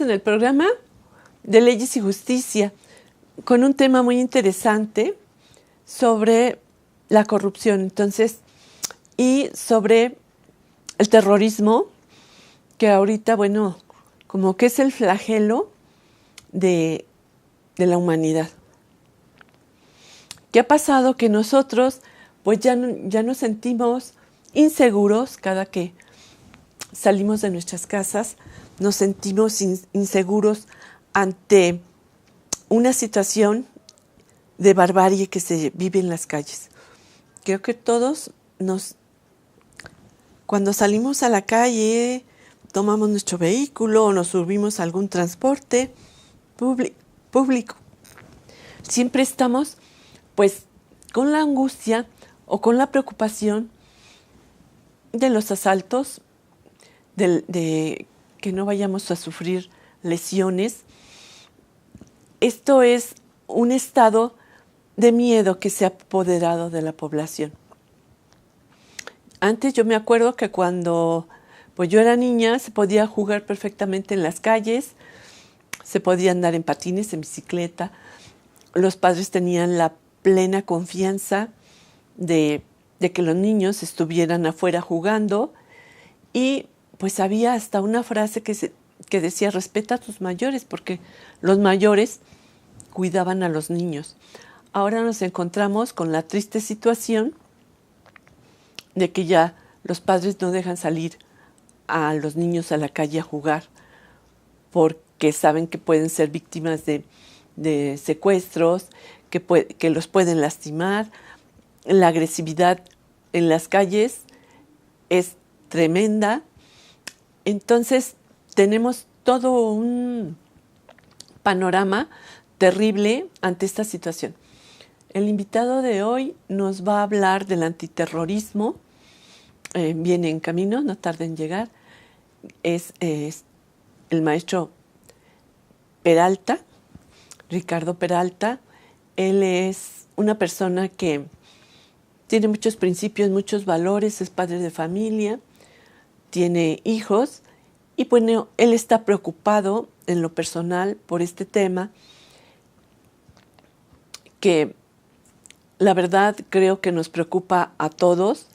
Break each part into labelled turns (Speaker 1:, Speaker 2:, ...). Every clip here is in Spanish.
Speaker 1: Estamos en el programa de Leyes y Justicia con un tema muy interesante sobre la corrupción, entonces, y sobre el terrorismo, que ahorita, bueno, como que es el flagelo de la humanidad. ¿Qué ha pasado? Que nosotros, pues ya nos sentimos inseguros cada que salimos de nuestras casas, nos sentimos inseguros ante una situación de barbarie que se vive en las calles. Creo que todos cuando salimos a la calle, tomamos nuestro vehículo o nos subimos a algún transporte público, siempre estamos pues con la angustia o con la preocupación de los asaltos, de que no vayamos a sufrir lesiones. Esto es un estado de miedo que se ha apoderado de la población. Antes yo me acuerdo que cuando pues yo era niña se podía jugar perfectamente en las calles, se podía andar en patines, en bicicleta. Los padres tenían la plena confianza de que los niños estuvieran afuera jugando, y pues había hasta una frase que decía: respeta a tus mayores, porque los mayores cuidaban a los niños. Ahora nos encontramos con la triste situación de que ya los padres no dejan salir a los niños a la calle a jugar porque saben que pueden ser víctimas de secuestros, que los pueden lastimar. La agresividad en las calles es tremenda. Entonces tenemos todo un panorama terrible ante esta situación. El invitado de hoy nos va a hablar del antiterrorismo. Viene en camino, no tarda en llegar. Es el maestro Peralta, Ricardo Peralta. Él es una persona que tiene muchos principios, muchos valores, es padre de familia, tiene hijos y bueno, él está preocupado en lo personal por este tema que la verdad creo que nos preocupa a todos.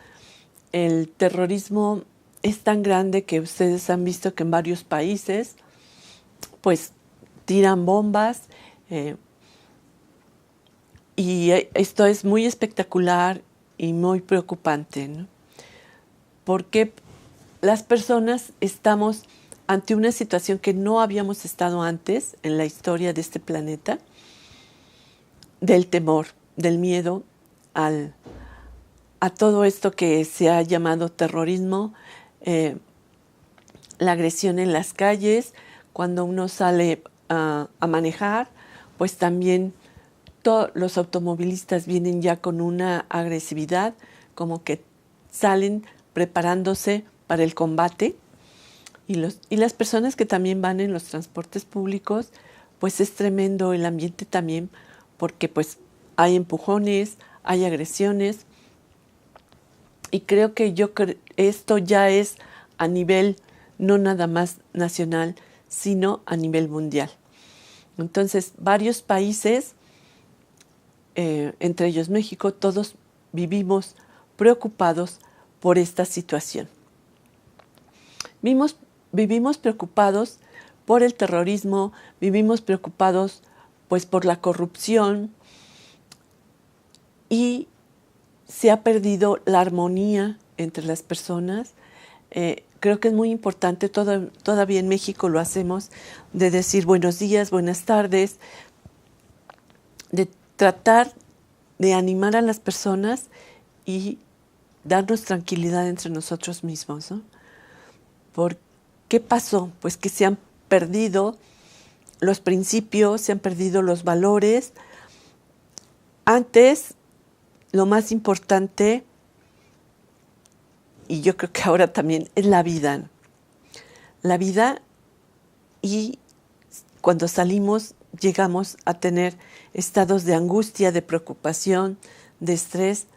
Speaker 1: El terrorismo es tan grande que ustedes han visto que en varios países pues tiran bombas y esto es muy espectacular y muy preocupante, ¿no? Porque las personas estamos ante una situación que no habíamos estado antes en la historia de este planeta, del temor, del miedo a todo esto que se ha llamado terrorismo, la agresión en las calles. Cuando uno sale a manejar, pues también todos los automovilistas vienen ya con una agresividad, como que salen preparándose para el combate. Y las personas que también van en los transportes públicos, pues es tremendo el ambiente también, porque pues hay empujones, hay agresiones. Y creo que esto ya es a nivel no nada más nacional, sino a nivel mundial. Entonces, varios países, entre ellos México, todos vivimos preocupados por esta situación. Vivimos preocupados por el terrorismo, vivimos preocupados pues por la corrupción, y se ha perdido la armonía entre las personas. Creo que es muy importante, todavía en México lo hacemos, de decir buenos días, buenas tardes, de tratar de animar a las personas y darnos tranquilidad entre nosotros mismos, ¿no? ¿Por qué pasó? Pues que se han perdido los principios, se han perdido los valores. Antes, lo más importante, y yo creo que ahora también, es la vida. La vida, y cuando salimos llegamos a tener estados de angustia, de preocupación, de estrés,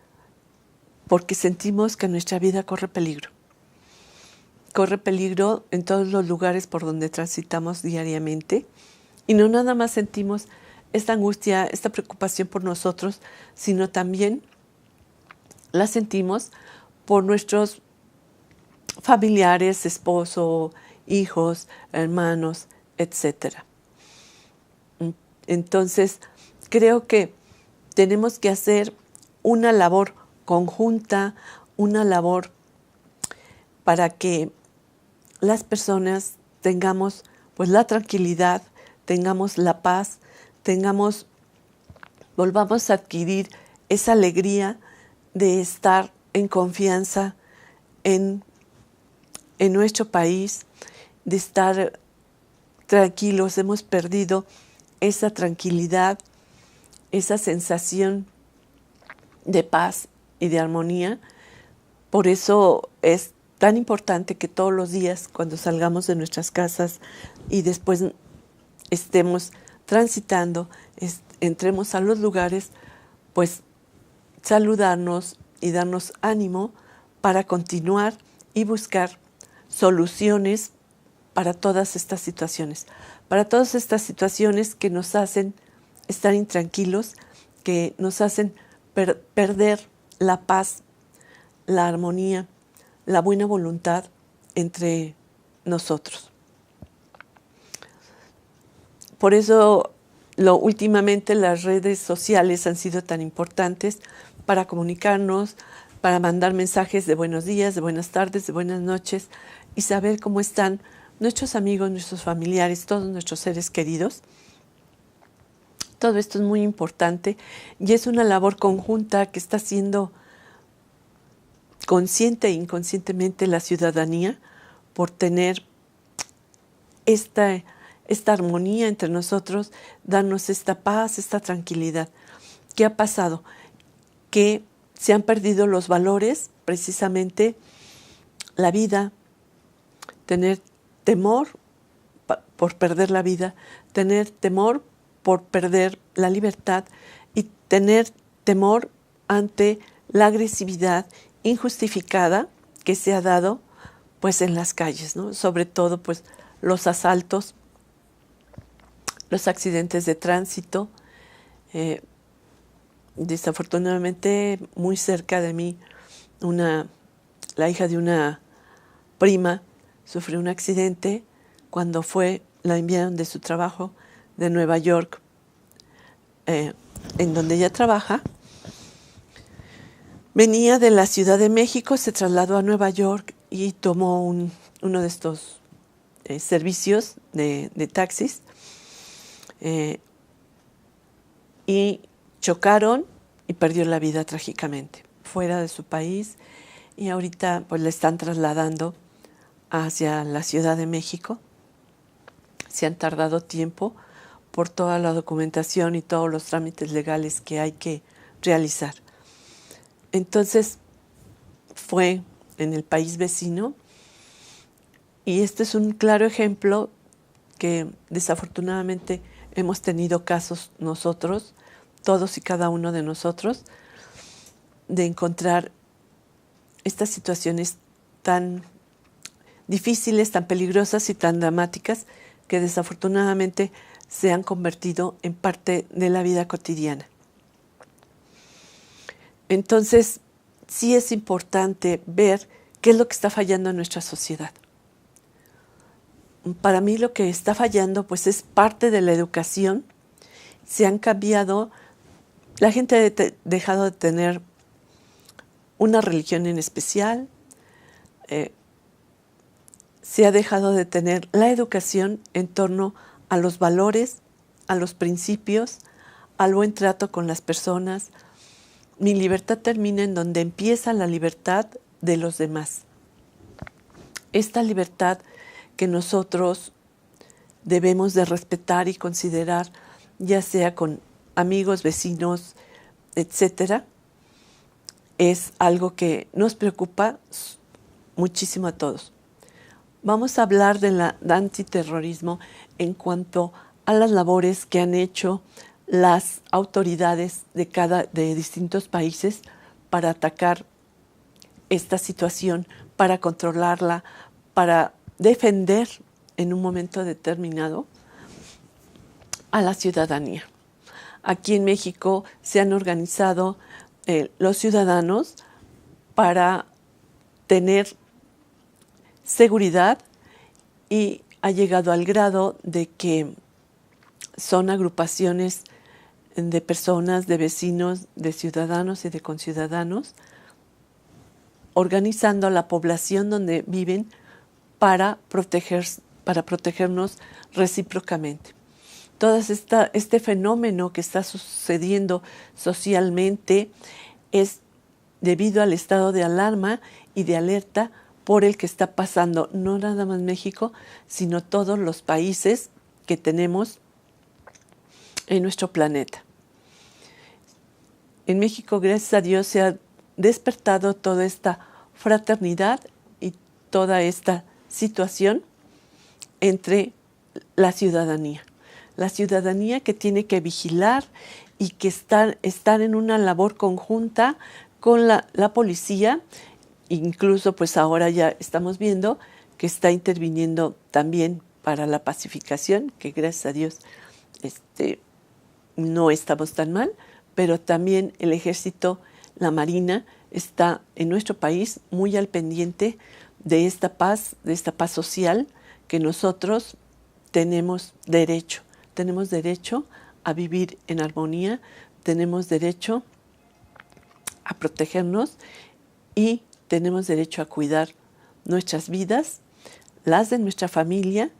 Speaker 1: porque sentimos que nuestra vida corre peligro. corre peligro en todos los lugares por donde transitamos diariamente. Y no nada más sentimos esta angustia, esta preocupación por nosotros, sino también la sentimos por nuestros familiares, esposo, hijos, hermanos, etcétera. Entonces, creo que tenemos que hacer una labor conjunta, una labor para que las personas tengamos pues la tranquilidad, tengamos la paz, volvamos a adquirir esa alegría de estar en confianza en nuestro país, de estar tranquilos. Hemos perdido esa tranquilidad, esa sensación de paz y de armonía. Por eso es tan importante que todos los días, cuando salgamos de nuestras casas y después estemos transitando, entremos a los lugares, pues saludarnos y darnos ánimo para continuar y buscar soluciones para todas estas situaciones. Para todas estas situaciones que nos hacen estar intranquilos, que nos hacen perder la paz, la armonía, la buena voluntad entre nosotros. Por eso, últimamente las redes sociales han sido tan importantes para comunicarnos, para mandar mensajes de buenos días, de buenas tardes, de buenas noches y saber cómo están nuestros amigos, nuestros familiares, todos nuestros seres queridos. Todo esto es muy importante y es una labor conjunta que está haciendo consciente e inconscientemente la ciudadanía por tener esta armonía entre nosotros, darnos esta paz, esta tranquilidad. ¿Qué ha pasado? Que se han perdido los valores, precisamente la vida, tener temor por perder la vida, tener temor por perder la libertad y tener temor ante la agresividad injustificada que se ha dado pues en las calles, ¿no? Sobre todo pues los asaltos, los accidentes de tránsito. Desafortunadamente muy cerca de mí la hija de una prima sufrió un accidente cuando la enviaron de su trabajo de Nueva York, en donde ella trabaja. Venía de la Ciudad de México, se trasladó a Nueva York y tomó uno de estos servicios de taxis y chocaron y perdió la vida trágicamente fuera de su país, y ahorita pues le están trasladando hacia la Ciudad de México. Se han tardado tiempo por toda la documentación y todos los trámites legales que hay que realizar. Entonces fue en el país vecino, y este es un claro ejemplo que desafortunadamente hemos tenido casos nosotros, todos y cada uno de nosotros, de encontrar estas situaciones tan difíciles, tan peligrosas y tan dramáticas que desafortunadamente se han convertido en parte de la vida cotidiana. Entonces, sí es importante ver qué es lo que está fallando en nuestra sociedad. Para mí lo que está fallando pues es parte de la educación. Se han cambiado, la gente ha dejado de tener una religión en especial, se ha dejado de tener la educación en torno a los valores, a los principios, al buen trato con las personas. Mi libertad termina en donde empieza la libertad de los demás. Esta libertad que nosotros debemos de respetar y considerar, ya sea con amigos, vecinos, etcétera, es algo que nos preocupa muchísimo a todos. Vamos a hablar del antiterrorismo en cuanto a las labores que han hecho las autoridades de distintos países para atacar esta situación, para controlarla, para defender en un momento determinado a la ciudadanía. Aquí en México se han organizado los ciudadanos para tener seguridad y ha llegado al grado de que son agrupaciones de personas, de vecinos, de ciudadanos y de conciudadanos, organizando a la población donde viven para protegernos recíprocamente. Todo este fenómeno que está sucediendo socialmente es debido al estado de alarma y de alerta por el que está pasando no nada más México, sino todos los países que tenemos en nuestro planeta. En México, gracias a Dios, se ha despertado toda esta fraternidad y toda esta situación entre la ciudadanía. La ciudadanía que tiene que vigilar y que estar en una labor conjunta con la policía. Incluso pues ahora ya estamos viendo que está interviniendo también para la pacificación, que gracias a Dios no estamos tan mal, pero también el ejército, la marina, está en nuestro país muy al pendiente de esta paz social que nosotros tenemos derecho. Tenemos derecho a vivir en armonía, tenemos derecho a protegernos y tenemos derecho a cuidar nuestras vidas, las de nuestra familia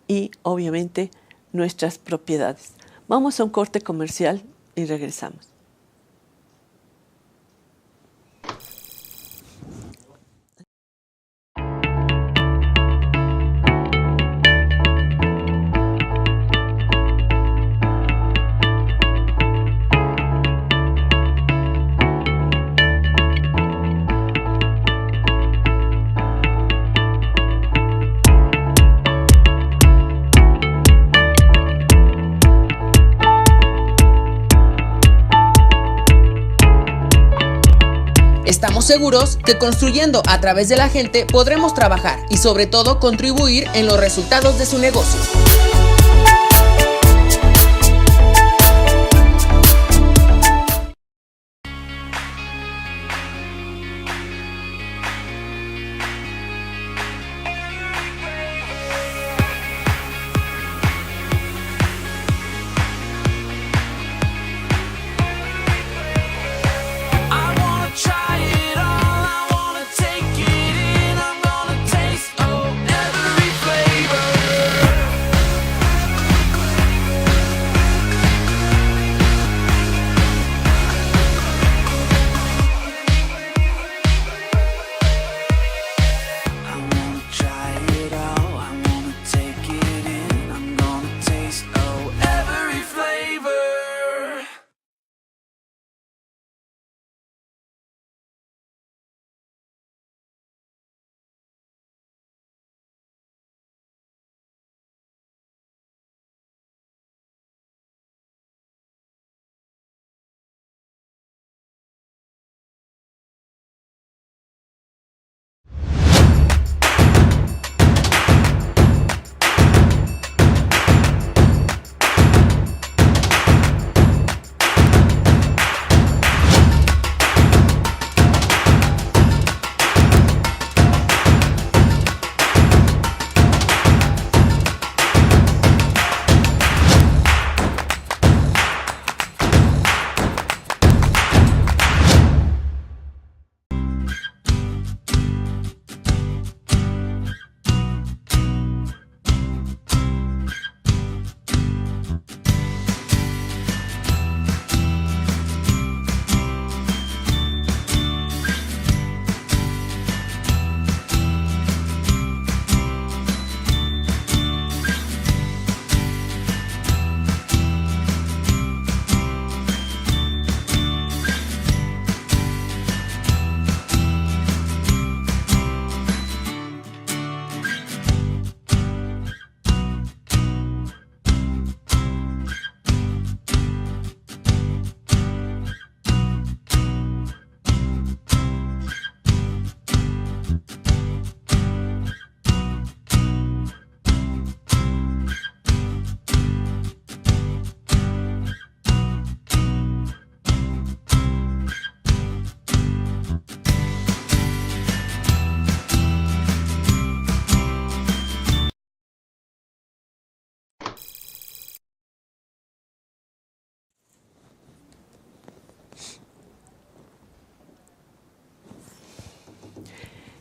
Speaker 1: y obviamente nuestras propiedades. Vamos a un corte comercial y regresamos.
Speaker 2: Estamos seguros que construyendo a través de la gente podremos trabajar y sobre todo contribuir en los resultados de su negocio.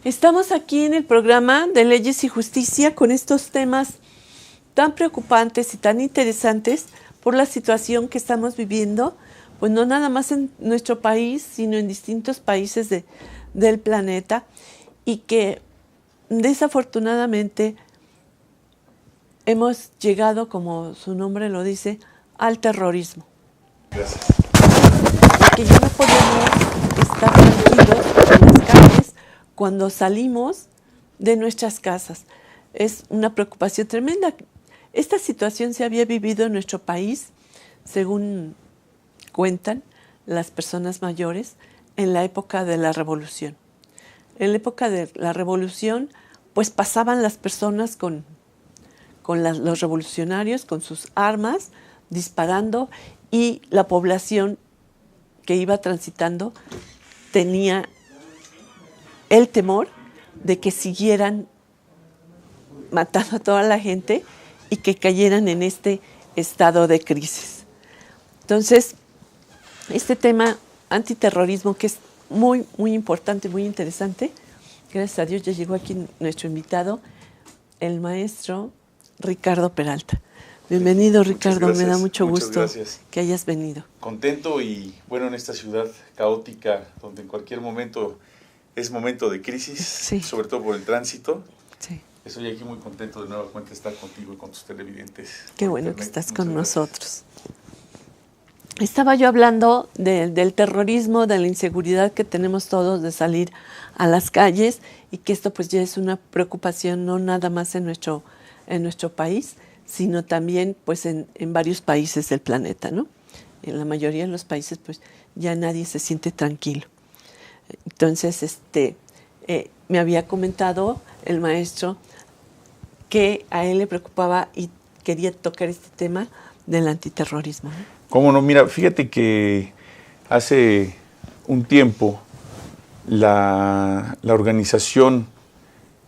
Speaker 1: Estamos aquí en el programa de Leyes y Justicia con estos temas tan preocupantes y tan interesantes por la situación que estamos viviendo, pues no nada más en nuestro país, sino en distintos países del planeta, y que desafortunadamente hemos llegado, como su nombre lo dice, al terrorismo.
Speaker 3: Gracias.
Speaker 1: Porque ya no podemos estar tranquilos en las calles cuando salimos de nuestras casas. Es una preocupación tremenda. Esta situación se había vivido en nuestro país, según cuentan las personas mayores, en la época de la Revolución. En la época de la Revolución, pues pasaban las personas con los revolucionarios, con sus armas, disparando, y la población que iba transitando tenía el temor de que siguieran matando a toda la gente y que cayeran en este estado de crisis. Entonces, este tema antiterrorismo, que es muy, muy importante, muy interesante, gracias a Dios ya llegó aquí nuestro invitado, el maestro Ricardo Peralta. Bienvenido, Ricardo, me da mucho gusto que hayas venido.
Speaker 3: Contento y bueno, en esta ciudad caótica, donde en cualquier momento es momento de crisis, sí, sobre todo por el tránsito. Sí. Estoy aquí muy contento de nueva cuenta estar contigo y con tus televidentes.
Speaker 1: Qué bueno que estás con nosotros. Estaba yo hablando del terrorismo, de la inseguridad que tenemos todos de salir a las calles, y que esto pues ya es una preocupación no nada más en nuestro país, sino también pues en varios países del planeta, ¿no? En la mayoría de los países pues ya nadie se siente tranquilo. Entonces, me había comentado el maestro que a él le preocupaba y quería tocar este tema del antiterrorismo, ¿no?
Speaker 3: ¿Cómo no? Mira, fíjate que hace un tiempo la organización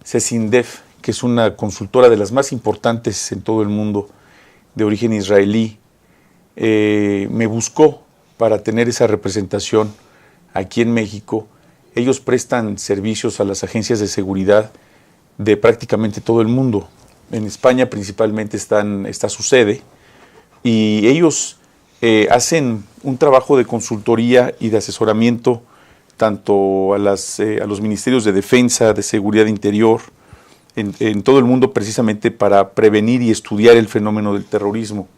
Speaker 3: CECINDEF, que es una consultora de las más importantes en todo el mundo, de origen israelí, me buscó para tener esa representación aquí en México. Ellos prestan servicios a las agencias de seguridad de prácticamente todo el mundo. En España principalmente está su sede, y ellos hacen un trabajo de consultoría y de asesoramiento tanto a los ministerios de defensa, de seguridad interior, en todo el mundo, precisamente para prevenir y estudiar el fenómeno del terrorismo.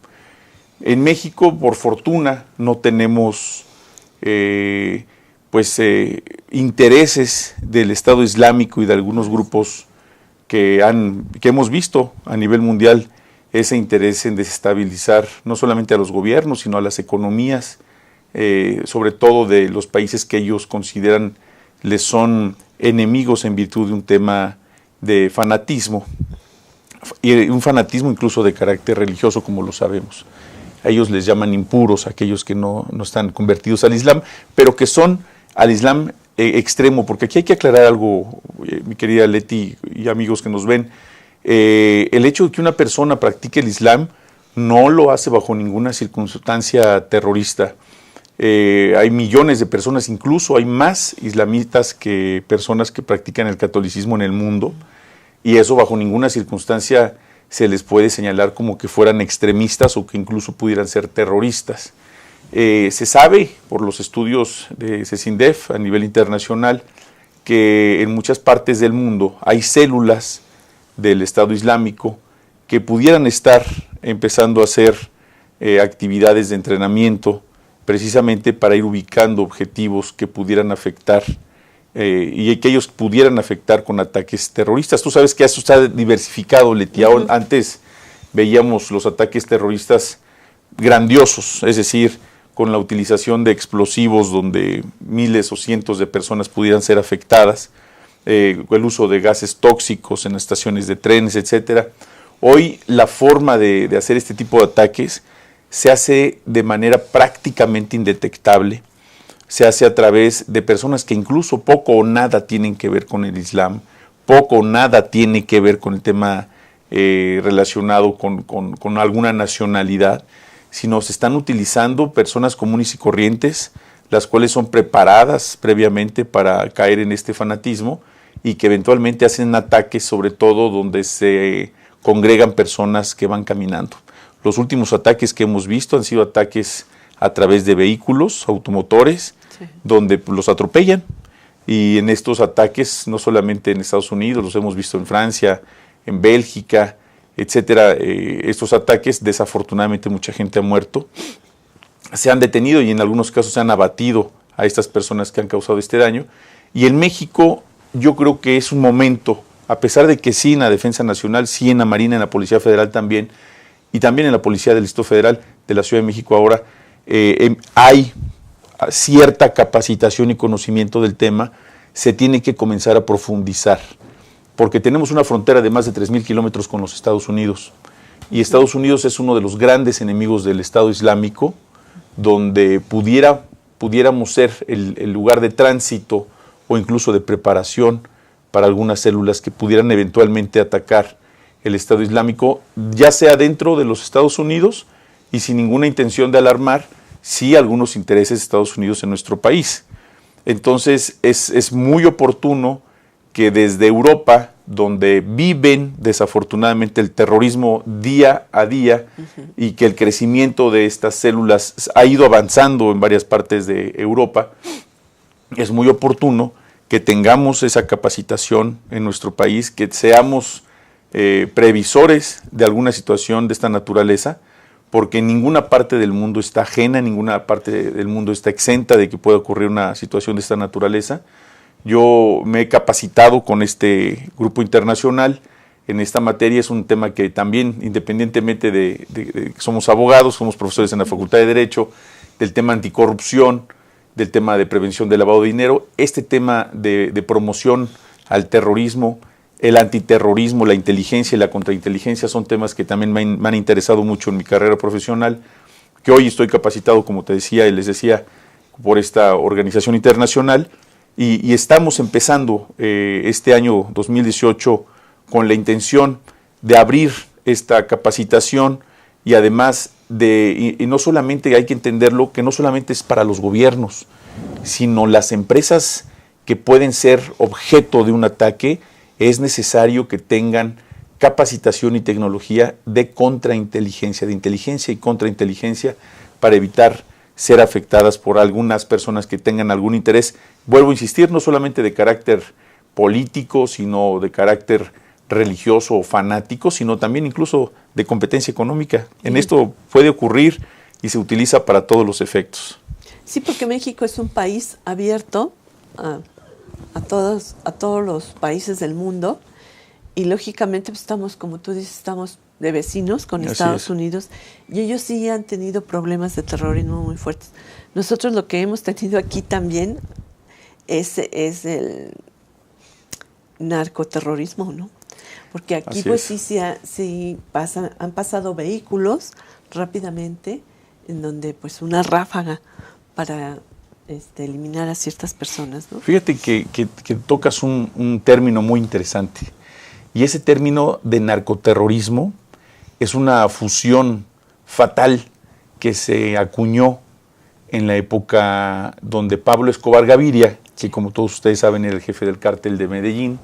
Speaker 3: En México, por fortuna, no tenemos intereses del Estado Islámico y de algunos grupos que hemos visto a nivel mundial ese interés en desestabilizar no solamente a los gobiernos, sino a las economías, sobre todo de los países que ellos consideran les son enemigos en virtud de un tema de fanatismo, y un fanatismo incluso de carácter religioso, como lo sabemos. A ellos les llaman impuros, aquellos que no están convertidos al Islam, pero que son al Islam extremo, porque aquí hay que aclarar algo, mi querida Leti y amigos que nos ven. El hecho de que una persona practique el Islam no lo hace bajo ninguna circunstancia terrorista. Hay millones de personas, incluso hay más islamistas que personas que practican el catolicismo en el mundo, y eso bajo ninguna circunstancia se les puede señalar como que fueran extremistas o que incluso pudieran ser terroristas. Se sabe por los estudios de CECINDEF a nivel internacional que en muchas partes del mundo hay células del Estado Islámico que pudieran estar empezando a hacer actividades de entrenamiento precisamente para ir ubicando objetivos que pudieran afectar y que ellos pudieran afectar con ataques terroristas. Tú sabes que eso está diversificado, Leti. Antes veíamos los ataques terroristas grandiosos, es decir, con la utilización de explosivos donde miles o cientos de personas pudieran ser afectadas, el uso de gases tóxicos en estaciones de trenes, etcétera. Hoy la forma de hacer este tipo de ataques se hace de manera prácticamente indetectable, se hace a través de personas que incluso poco o nada tienen que ver con el Islam, poco o nada tiene que ver con el tema relacionado con alguna nacionalidad, sino se están utilizando personas comunes y corrientes, las cuales son preparadas previamente para caer en este fanatismo y que eventualmente hacen ataques, sobre todo donde se congregan personas que van caminando. Los últimos ataques que hemos visto han sido ataques a través de vehículos, automotores, sí, donde los atropellan. Y en estos ataques, no solamente en Estados Unidos, los hemos visto en Francia, en Bélgica, etcétera. Estos ataques, desafortunadamente, mucha gente ha muerto. Se han detenido y en algunos casos se han abatido a estas personas que han causado este daño. Y en México, yo creo que es un momento, a pesar de que sí en la Defensa Nacional, sí en la Marina, en la Policía Federal también, y también en la Policía del Distrito Federal de la Ciudad de México ahora, hay cierta capacitación y conocimiento del tema, se tiene que comenzar a profundizar, porque tenemos una frontera de más de 3,000 kilómetros con los Estados Unidos, y Estados Unidos es uno de los grandes enemigos del Estado Islámico, donde pudiéramos ser el lugar de tránsito o incluso de preparación para algunas células que pudieran eventualmente atacar el Estado Islámico, ya sea dentro de los Estados Unidos y sin ninguna intención de alarmar, sí algunos intereses de Estados Unidos en nuestro país. Entonces es muy oportuno que desde Europa, donde viven desafortunadamente el terrorismo día a día, y que el crecimiento de estas células ha ido avanzando en varias partes de Europa, es muy oportuno que tengamos esa capacitación en nuestro país, que seamos previsores de alguna situación de esta naturaleza, porque ninguna parte del mundo está ajena, ninguna parte del mundo está exenta de que pueda ocurrir una situación de esta naturaleza. Yo me he capacitado con este grupo internacional en esta materia. Es un tema que también, independientemente de que somos abogados, somos profesores en la Facultad de Derecho, del tema anticorrupción, del tema de prevención del lavado de dinero, este tema de promoción al terrorismo, el antiterrorismo, la inteligencia y la contrainteligencia son temas que también me han interesado mucho en mi carrera profesional, que hoy estoy capacitado, como te decía y les decía, por esta organización internacional, y estamos empezando este año 2018 con la intención de abrir esta capacitación, y además y no solamente hay que entenderlo, que no solamente es para los gobiernos, sino las empresas que pueden ser objeto de un ataque. Es necesario que tengan capacitación y tecnología de contrainteligencia, de inteligencia y contrainteligencia, para evitar ser afectadas por algunas personas que tengan algún interés. Vuelvo a insistir, no solamente de carácter político, sino de carácter religioso o fanático, sino también incluso de competencia económica. En esto puede ocurrir y se utiliza para todos los efectos.
Speaker 1: Sí, porque México es un país abierto a todos los países del mundo, y lógicamente pues estamos, como tú dices, estamos de vecinos con Estados Unidos, y ellos sí han tenido problemas de terrorismo muy fuertes. Nosotros lo que hemos tenido aquí también es el narcoterrorismo, ¿no? Porque aquí así pues sí han pasado vehículos rápidamente, en donde pues una ráfaga para eliminar a ciertas personas, ¿no?
Speaker 3: Fíjate que tocas un término muy interesante, y ese término de narcoterrorismo es una fusión fatal que se acuñó en la época donde Pablo Escobar Gaviria, que como todos ustedes saben era el jefe del cártel de Medellín,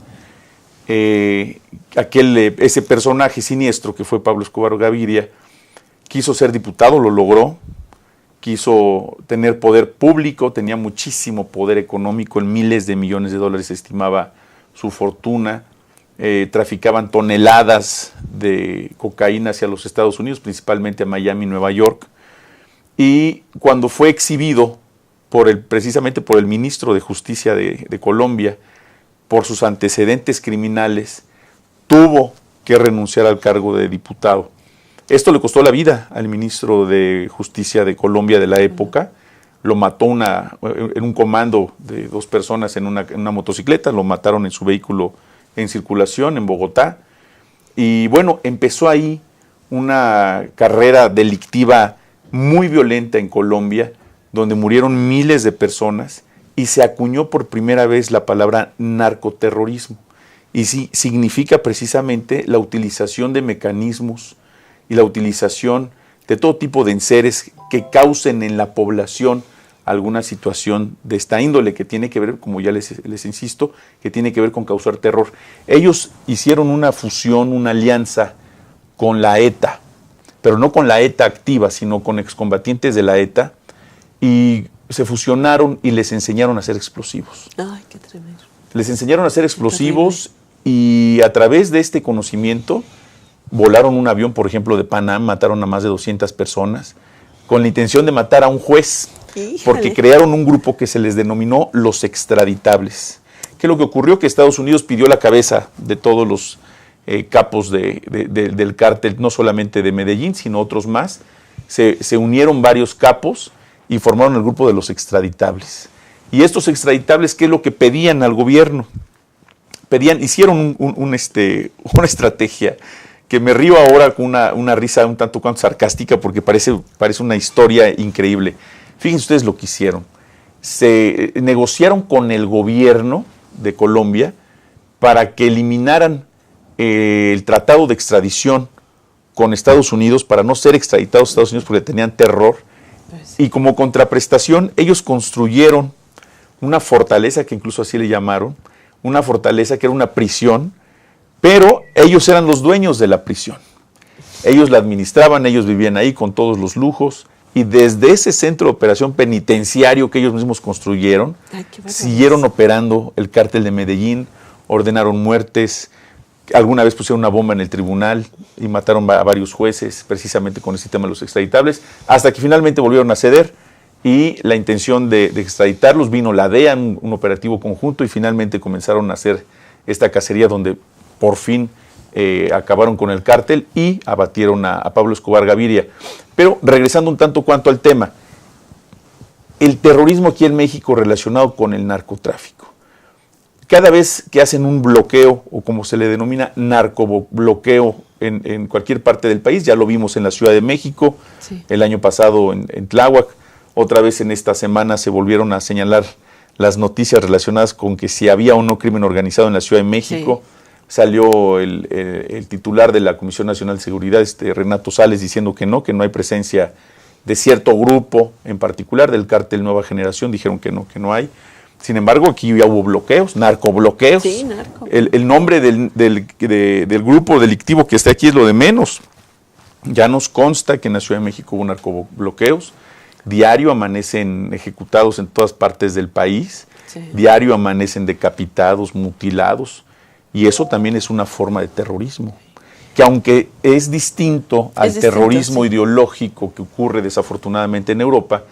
Speaker 3: ese personaje siniestro que fue Pablo Escobar Gaviria, quiso ser diputado, lo logró, quiso tener poder público, tenía muchísimo poder económico, en miles de millones de dólares se estimaba su fortuna, traficaban toneladas de cocaína hacia los Estados Unidos, principalmente a Miami y Nueva York, y cuando fue exhibido precisamente por el ministro de Justicia de Colombia, por sus antecedentes criminales, tuvo que renunciar al cargo de diputado. Esto le costó la vida al ministro de Justicia de Colombia de la época. Lo mató en un comando de 2 personas en una motocicleta, lo mataron en su vehículo en circulación en Bogotá. Y bueno, empezó ahí una carrera delictiva muy violenta en Colombia, donde murieron miles de personas, y se acuñó por primera vez la palabra narcoterrorismo. Y sí, significa precisamente la utilización de mecanismos y la utilización de todo tipo de enseres que causen en la población alguna situación de esta índole que tiene que ver, como ya les insisto, que tiene que ver con causar terror. Ellos hicieron una fusión, una alianza con la ETA, pero no con la ETA activa, sino con excombatientes de la ETA, y se fusionaron y les enseñaron a hacer explosivos.
Speaker 1: Ay, qué tremendo.
Speaker 3: Les enseñaron a hacer explosivos y a través de este conocimiento volaron un avión, por ejemplo, de Panam, mataron a más de 200 personas con la intención de matar a un juez.
Speaker 1: Híjole.
Speaker 3: Porque crearon un grupo que se les denominó los extraditables. ¿Qué es lo que ocurrió? Que Estados Unidos pidió la cabeza de todos los capos del cártel, no solamente de Medellín, sino otros más. Se unieron varios capos y formaron el grupo de los extraditables. Y estos extraditables, ¿qué es lo que pedían al gobierno? Hicieron una estrategia que me río ahora con una risa un tanto cuanto sarcástica porque parece una historia increíble. Fíjense ustedes lo que hicieron. Se negociaron con el gobierno de Colombia para que eliminaran el tratado de extradición con Estados Unidos para no ser extraditados a Estados Unidos porque tenían terror.
Speaker 1: Pues,
Speaker 3: Y como contraprestación, ellos construyeron una fortaleza, que incluso así le llamaron, una fortaleza que era una prisión, pero ellos eran los dueños de la prisión. Ellos la administraban, ellos vivían ahí con todos los lujos, y desde ese centro de operación penitenciario que ellos mismos construyeron, siguieron operando el cártel de Medellín, ordenaron muertes, alguna vez pusieron una bomba en el tribunal y mataron a varios jueces, precisamente con ese tema de los extraditables, hasta que finalmente volvieron a ceder, y la intención de extraditarlos, vino la DEA, un operativo conjunto, y finalmente comenzaron a hacer esta cacería donde por fin acabaron con el cártel y abatieron a Pablo Escobar Gaviria. Pero regresando un tanto cuanto al tema, el terrorismo aquí en México relacionado con el narcotráfico. Cada vez que hacen un bloqueo, o como se le denomina, narcobloqueo en cualquier parte del país, ya lo vimos en la Ciudad de México, sí, el año pasado en Tláhuac, otra vez en esta semana se volvieron a señalar las noticias relacionadas con que si había o no crimen organizado en la Ciudad de México. Sí. Salió el titular de la Comisión Nacional de Seguridad, Renato Sales, diciendo que no hay presencia de cierto grupo en particular del cártel Nueva Generación, dijeron que no hay. Sin embargo, aquí ya hubo bloqueos, narcobloqueos.
Speaker 1: Sí, narco.
Speaker 3: El nombre del grupo delictivo que está aquí es lo de menos. Ya nos consta que en la Ciudad de México hubo narcobloqueos. Diario amanecen ejecutados en todas partes del país. Sí. Diario amanecen decapitados, mutilados. Y eso también es una forma de terrorismo, que aunque es distinto al terrorismo ideológico que ocurre desafortunadamente en Europa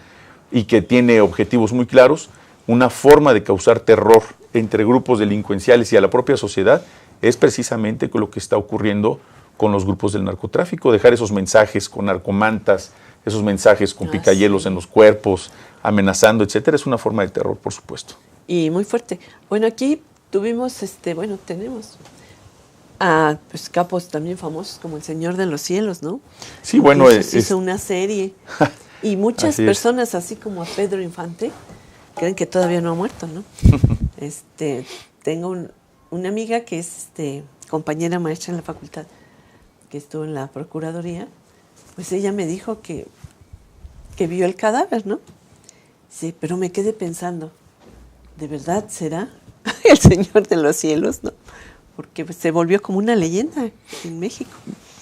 Speaker 3: y que tiene objetivos muy claros, una forma de causar terror entre grupos delincuenciales y a la propia sociedad es precisamente lo que está ocurriendo con los grupos del narcotráfico, dejar esos mensajes con narcomantas, esos mensajes con picayelos en los cuerpos, amenazando, etcétera, es una forma de terror, por supuesto.
Speaker 1: Y muy fuerte. Bueno, aquí tenemos pues capos también famosos como el Señor de los Cielos, ¿no?
Speaker 3: Sí, bueno,
Speaker 1: hizo una serie y muchas personas, así como a Pedro Infante, creen que todavía no ha muerto, ¿no? Tengo una amiga que es compañera maestra en la facultad, que estuvo en la Procuraduría, pues ella me dijo que vio el cadáver, ¿no? Sí, pero me quedé pensando, ¿de verdad será el Señor de los Cielos, no? Porque pues, se volvió como una leyenda en México.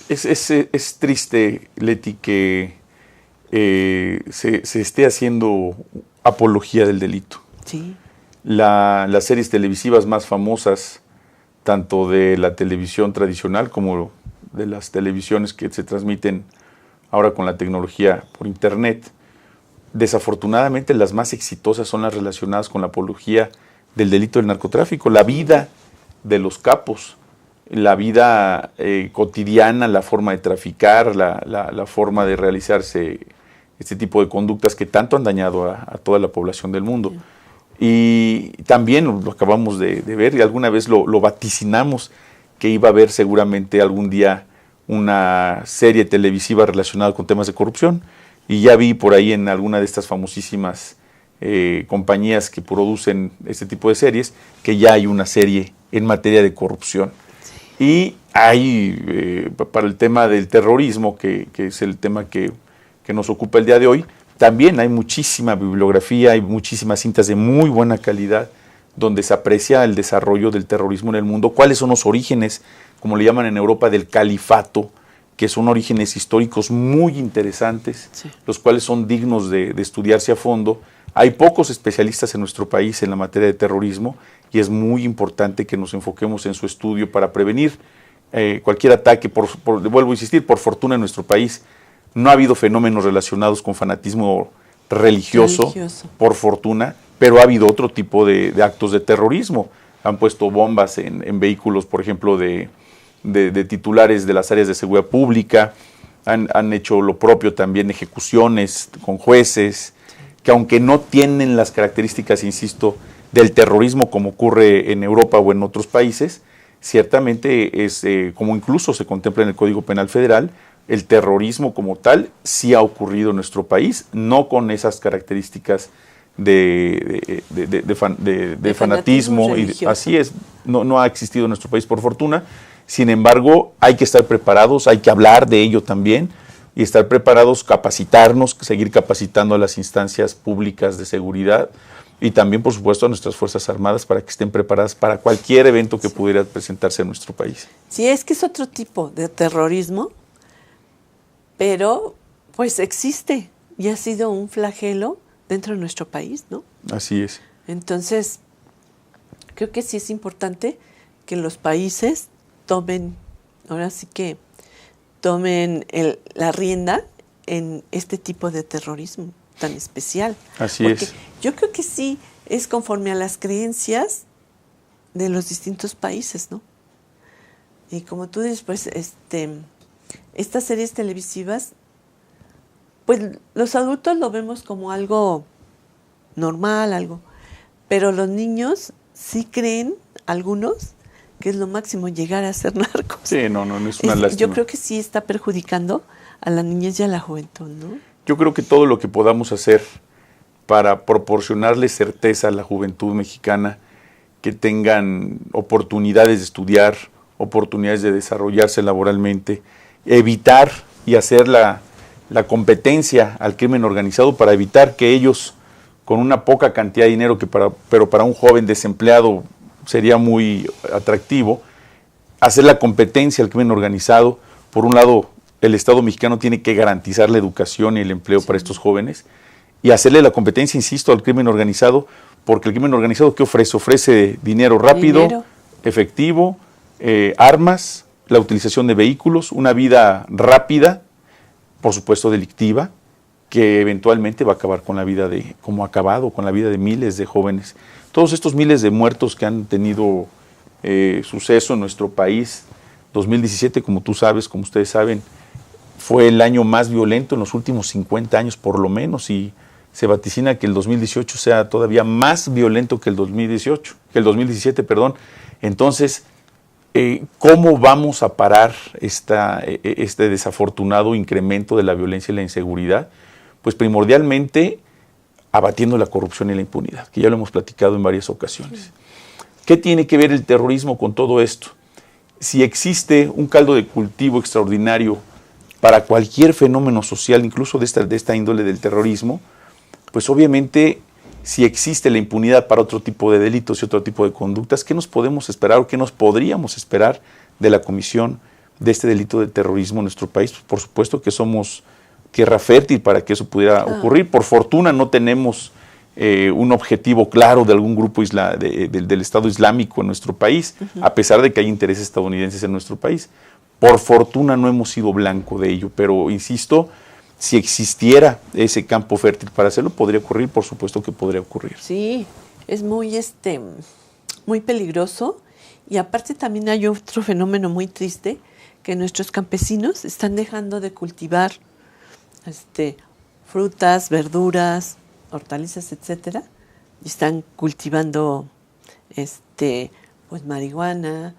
Speaker 3: Es triste, Leti, que se esté haciendo apología del delito.
Speaker 1: Sí.
Speaker 3: Las series televisivas más famosas, tanto de la televisión tradicional como de las televisiones que se transmiten ahora con la tecnología por internet, desafortunadamente las más exitosas son las relacionadas con la apología del delito del narcotráfico, la vida de los capos, la vida cotidiana, la forma de traficar, la forma de realizarse este tipo de conductas que tanto han dañado a toda la población del mundo. Sí. Y también lo acabamos de ver y alguna vez lo vaticinamos que iba a haber seguramente algún día una serie televisiva relacionada con temas de corrupción, y ya vi por ahí en alguna de estas famosísimas compañías que producen este tipo de series que ya hay una serie en materia de corrupción. Sí. Y hay para el tema del terrorismo, que es el tema que nos ocupa el día de hoy, también hay muchísima bibliografía, hay muchísimas cintas de muy buena calidad donde se aprecia el desarrollo del terrorismo en el mundo, cuáles son los orígenes, como le llaman en Europa, del califato, que son orígenes históricos muy interesantes, sí, los cuales son dignos de estudiarse a fondo. Hay pocos especialistas en nuestro país en la materia de terrorismo y es muy importante que nos enfoquemos en su estudio para prevenir cualquier ataque. Vuelvo a insistir, por fortuna en nuestro país no ha habido fenómenos relacionados con fanatismo religioso, por fortuna, pero ha habido otro tipo de actos de terrorismo. Han puesto bombas en vehículos, por ejemplo, de titulares de las áreas de seguridad pública, han hecho lo propio también, ejecuciones con jueces, que aunque no tienen las características, insisto, del terrorismo como ocurre en Europa o en otros países, ciertamente es, como incluso se contempla en el Código Penal Federal, el terrorismo como tal sí ha ocurrido en nuestro país, no con esas características de fanatismo, y así es, no ha existido en nuestro país por fortuna. Sin embargo, hay que estar preparados, hay que hablar de ello también y estar preparados, capacitarnos, seguir capacitando a las instancias públicas de seguridad y también, por supuesto, a nuestras Fuerzas Armadas para que estén preparadas para cualquier evento que pudiera presentarse en nuestro país.
Speaker 1: Sí, es que es otro tipo de terrorismo, pero pues existe y ha sido un flagelo dentro de nuestro país, ¿no?
Speaker 3: Así es.
Speaker 1: Entonces, creo que sí es importante que los países tomen la rienda en este tipo de terrorismo tan especial.
Speaker 3: Así
Speaker 1: porque
Speaker 3: es.
Speaker 1: Yo creo que sí es conforme a las creencias de los distintos países, ¿no? Y como tú dices, pues, estas series televisivas, pues los adultos lo vemos como algo normal, pero los niños sí creen, algunos, que es lo máximo llegar a ser narcos.
Speaker 3: Sí, no es una lástima.
Speaker 1: Yo creo que sí está perjudicando a la niñez y a la juventud, ¿no?
Speaker 3: Yo creo que todo lo que podamos hacer para proporcionarle certeza a la juventud mexicana, que tengan oportunidades de estudiar, oportunidades de desarrollarse laboralmente, evitar y hacer la competencia al crimen organizado para evitar que ellos, con una poca cantidad de dinero, pero para un joven desempleado sería muy atractivo, hacer la competencia al crimen organizado. Por un lado, el Estado mexicano tiene que garantizar la educación y el empleo para estos jóvenes y hacerle la competencia, insisto, al crimen organizado, porque el crimen organizado, ¿qué ofrece? Ofrece dinero rápido, efectivo, armas, la utilización de vehículos, una vida rápida, por supuesto delictiva, que eventualmente va a acabar con la vida como ha acabado con la vida de miles de jóvenes. Todos estos miles de muertos que han tenido suceso en nuestro país, 2017, como tú sabes, como ustedes saben, fue el año más violento en los últimos 50 años por lo menos, y se vaticina que el 2018 sea todavía más violento que el 2017, perdón. Entonces, ¿cómo vamos a parar este desafortunado incremento de la violencia y la inseguridad? Pues primordialmente abatiendo la corrupción y la impunidad, que ya lo hemos platicado en varias ocasiones. ¿Qué tiene que ver el terrorismo con todo esto? Si existe un caldo de cultivo extraordinario para cualquier fenómeno social, incluso de esta índole del terrorismo, pues obviamente si existe la impunidad para otro tipo de delitos y otro tipo de conductas, ¿qué nos podemos esperar o qué nos podríamos esperar de la comisión de este delito de terrorismo en nuestro país? Pues por supuesto que somos tierra fértil para que eso pudiera ocurrir. Por fortuna no tenemos un objetivo claro de algún grupo del Estado Islámico en nuestro país, a pesar de que hay intereses estadounidenses en nuestro país. Por fortuna no hemos sido blanco de ello, pero insisto, si existiera ese campo fértil para hacerlo, ¿podría ocurrir? Por supuesto que podría ocurrir.
Speaker 1: Sí, es muy peligroso, y aparte también hay otro fenómeno muy triste, que nuestros campesinos están dejando de cultivar frutas, verduras, hortalizas, etcétera, y están cultivando pues marihuana,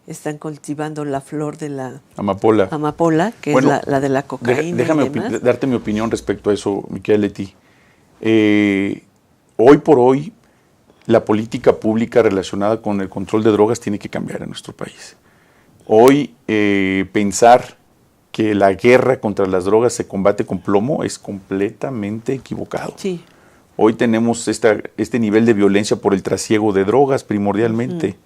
Speaker 1: están cultivando la flor de la amapola, que bueno, es la de la cocaína.
Speaker 3: Déjame darte mi opinión respecto a eso, mi querida Leti. Hoy por hoy, la política pública relacionada con el control de drogas tiene que cambiar en nuestro país. Hoy pensar que la guerra contra las drogas se combate con plomo es completamente equivocado.
Speaker 1: Sí.
Speaker 3: Hoy tenemos este nivel de violencia por el trasiego de drogas primordialmente.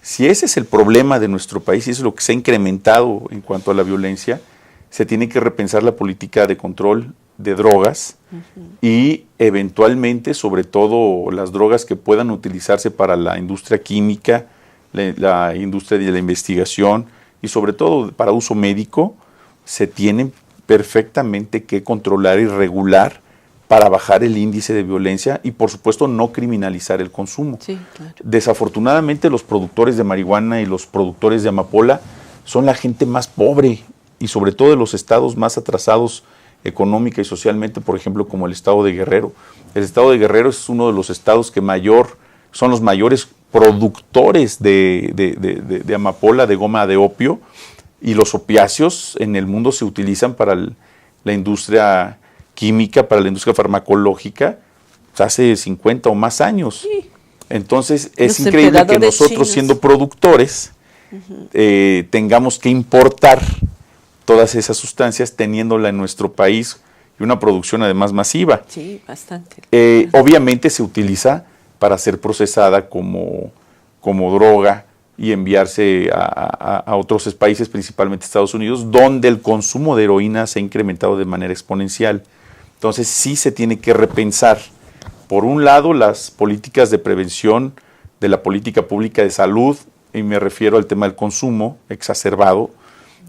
Speaker 3: Si ese es el problema de nuestro país y eso es lo que se ha incrementado en cuanto a la violencia, se tiene que repensar la política de control de drogas y eventualmente, sobre todo, las drogas que puedan utilizarse para la industria química, la industria de la investigación y sobre todo para uso médico, se tienen perfectamente que controlar y regular para bajar el índice de violencia y, por supuesto, no criminalizar el consumo.
Speaker 1: Sí, claro.
Speaker 3: Desafortunadamente, los productores de marihuana y los productores de amapola son la gente más pobre y sobre todo de los estados más atrasados económica y socialmente, por ejemplo, como el estado de Guerrero. El estado de Guerrero es uno de los estados que son los mayores productores de amapola, de goma de opio, y los opiáceos en el mundo se utilizan para la industria química, para la industria farmacológica, hace 50 o más años. Sí. Entonces, es increíble que nosotros, chinos, siendo productores, tengamos que importar todas esas sustancias teniéndola en nuestro país y una producción además masiva.
Speaker 1: Sí, bastante.
Speaker 3: Obviamente se utiliza para ser procesada como droga y enviarse a otros países, principalmente Estados Unidos, donde el consumo de heroína se ha incrementado de manera exponencial. Entonces sí se tiene que repensar, por un lado, las políticas de prevención de la política pública de salud, y me refiero al tema del consumo exacerbado,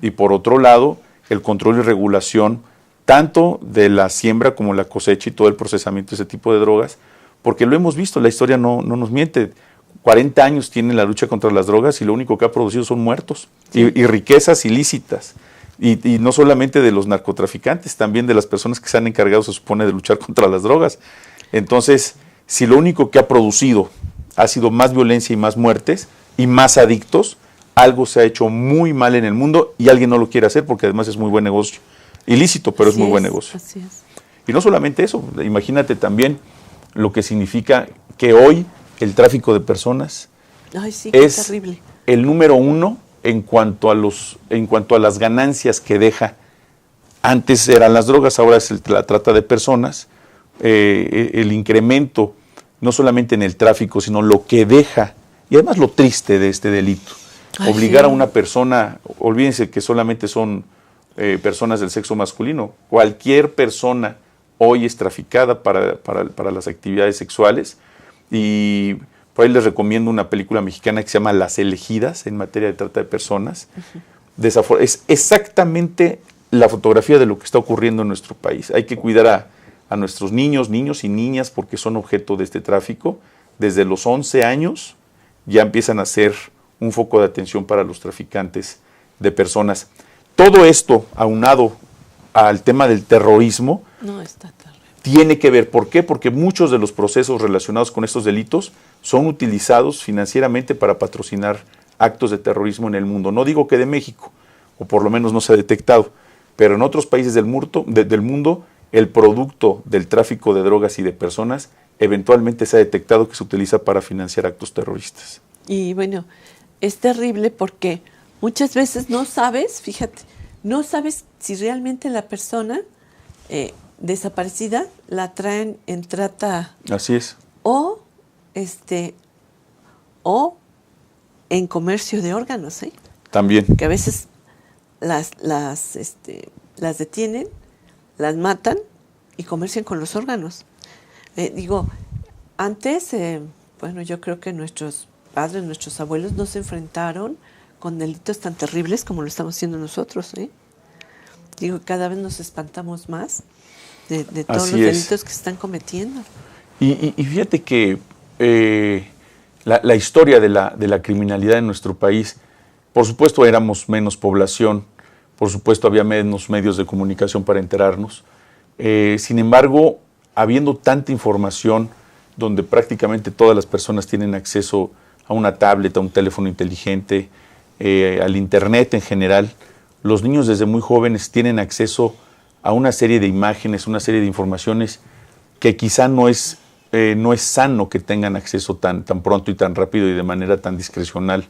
Speaker 3: y por otro lado, el control y regulación tanto de la siembra como la cosecha y todo el procesamiento de ese tipo de drogas, porque lo hemos visto, la historia no nos miente. 40 años tiene la lucha contra las drogas y lo único que ha producido son muertos y riquezas ilícitas. Y no solamente de los narcotraficantes, también de las personas que se han encargado, se supone, de luchar contra las drogas. Entonces, si lo único que ha producido ha sido más violencia y más muertes y más adictos, algo se ha hecho muy mal en el mundo y alguien no lo quiere hacer porque además es muy buen negocio. Ilícito, pero es muy buen negocio.
Speaker 1: Así es.
Speaker 3: Y no solamente eso, imagínate también lo que significa que hoy el tráfico de personas es
Speaker 1: terrible.
Speaker 3: El número 1 en cuanto a las ganancias que deja. Antes eran las drogas, ahora es la trata de personas. El incremento, no solamente en el tráfico, sino lo que deja, y además lo triste de este delito. Obligar a una persona, olvídense que solamente son personas del sexo masculino, cualquier persona hoy es traficada para las actividades sexuales, y por ahí les recomiendo una película mexicana que se llama Las Elegidas, en materia de trata de personas. Es exactamente la fotografía de lo que está ocurriendo en nuestro país. Hay que cuidar a nuestros niños y niñas porque son objeto de este tráfico. Desde los 11 años ya empiezan a ser un foco de atención para los traficantes de personas. Todo esto, aunado al tema del terrorismo, tiene que ver. ¿Por qué? Porque muchos de los procesos relacionados con estos delitos son utilizados financieramente para patrocinar actos de terrorismo en el mundo. No digo que de México, o por lo menos no se ha detectado, pero en otros países del mundo, el producto del tráfico de drogas y de personas eventualmente se ha detectado que se utiliza para financiar actos terroristas.
Speaker 1: Y bueno, es terrible porque muchas veces no sabes, fíjate, no sabes si realmente la persona desaparecida la traen en trata.
Speaker 3: Así es.
Speaker 1: O en comercio de órganos,
Speaker 3: También.
Speaker 1: Que a veces las detienen, las matan y comercian con los órganos. Antes, yo creo que nuestros padres, nuestros abuelos no se enfrentaron con delitos tan terribles como lo estamos haciendo nosotros, cada vez nos espantamos más de todos los delitos que se están cometiendo.
Speaker 3: Y fíjate que la historia de la criminalidad en nuestro país, por supuesto éramos menos población, por supuesto había menos medios de comunicación para enterarnos. Sin embargo, habiendo tanta información, donde prácticamente todas las personas tienen acceso a una tablet, a un teléfono inteligente, al internet en general, los niños desde muy jóvenes tienen acceso a una serie de imágenes, una serie de informaciones que quizá no es sano que tengan acceso tan pronto y tan rápido y de manera tan discrecional,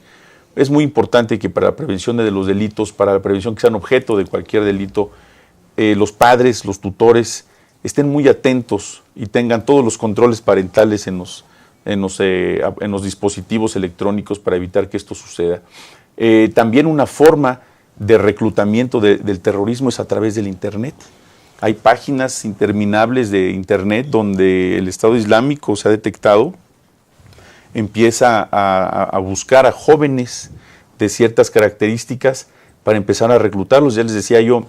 Speaker 3: es muy importante que para la prevención de los delitos, para la prevención que sean objeto de cualquier delito, los padres, los tutores, estén muy atentos y tengan todos los controles parentales en los dispositivos electrónicos para evitar que esto suceda. También una forma de reclutamiento del terrorismo es a través del Internet. Hay páginas interminables de Internet donde el Estado Islámico se ha detectado, empieza a buscar a jóvenes de ciertas características para empezar a reclutarlos. Ya les decía yo,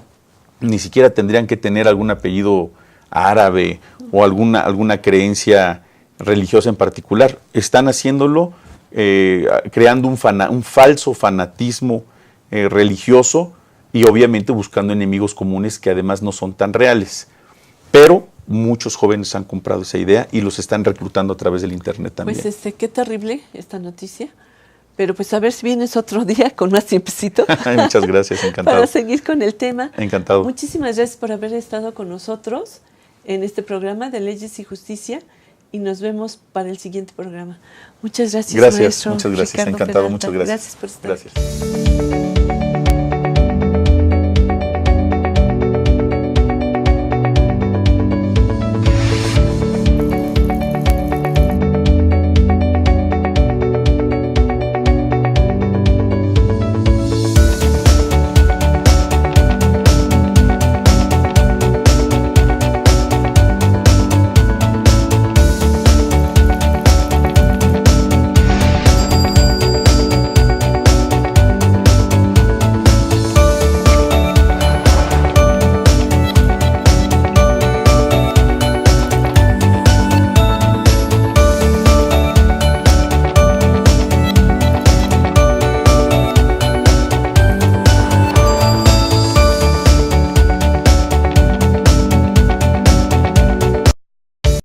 Speaker 3: ni siquiera tendrían que tener algún apellido árabe o alguna creencia religiosa en particular. Están haciéndolo creando un falso fanatismo religioso y obviamente buscando enemigos comunes que además no son tan reales. Pero muchos jóvenes han comprado esa idea y los están reclutando a través del Internet también.
Speaker 1: Pues qué terrible esta noticia. Pero pues a ver si vienes otro día con más tiempecito.
Speaker 3: Muchas gracias, encantado.
Speaker 1: Para seguir con el tema.
Speaker 3: Encantado.
Speaker 1: Muchísimas gracias por haber estado con nosotros en este programa de Leyes y Justicia y nos vemos para el siguiente programa. Muchas gracias,
Speaker 3: Gracias,
Speaker 1: maestro
Speaker 3: muchas gracias,
Speaker 1: Ricardo
Speaker 3: encantado,
Speaker 1: Peralta.
Speaker 3: muchas gracias.
Speaker 1: Gracias por estar.
Speaker 3: Gracias.